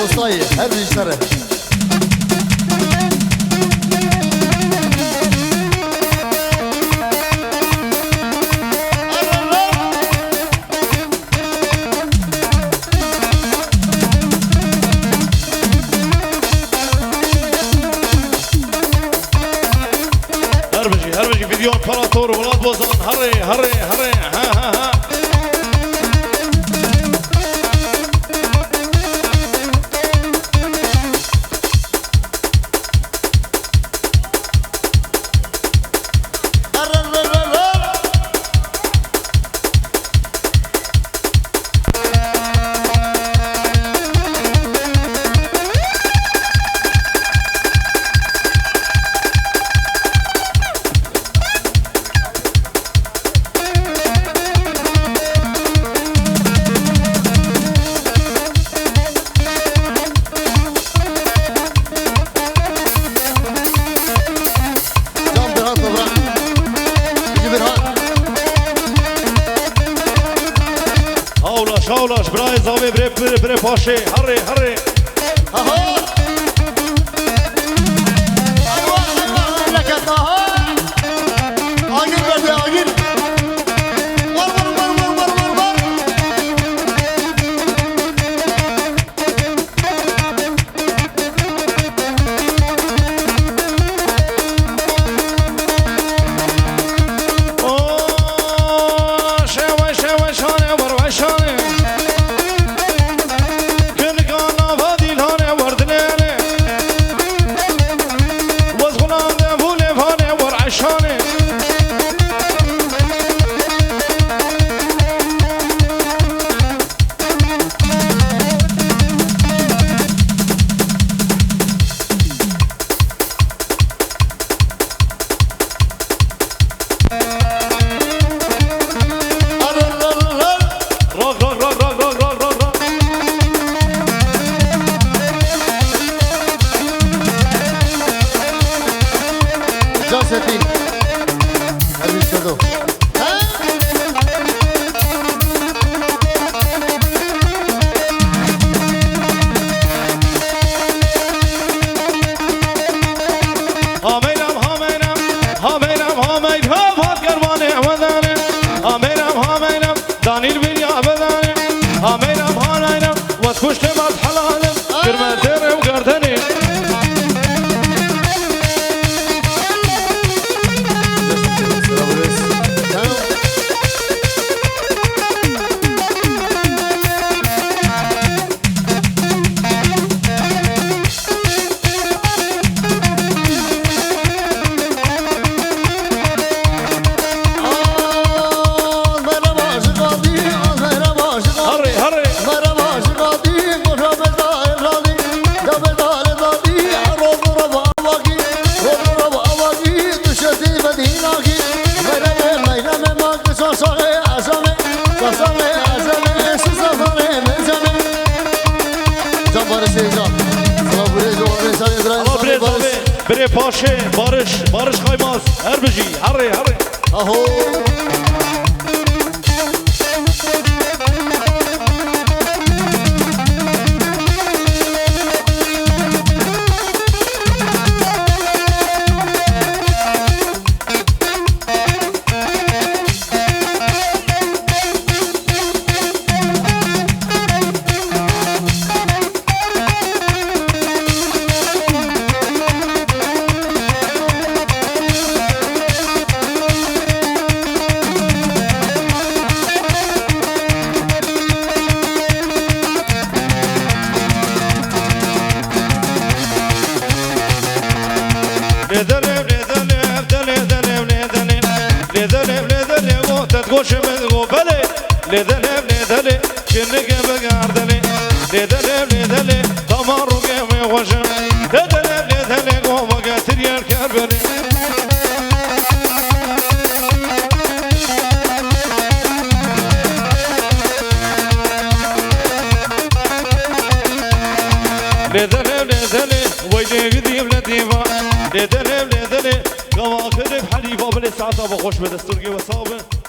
مامۆستایی هەر بیشترە هر بجي فيديو امبراطور ولاد بوزان هري هري هري ها ها ها شاولاش برای زاوی بره پاشه هره هره اها لكت اها آگیر برده آگیر جاسدين هذه الشدو بره پاشه بارش خایماز هر بجی هره هره اهو لذلي كنك بقاردلي لذلي تمارو قوي وجه لذلي قوم قاتل يا الكربلي لذلي ويلي قديم لديفا لذلي قواكرك حليفة بالساعة بخش بدسترقي وصابه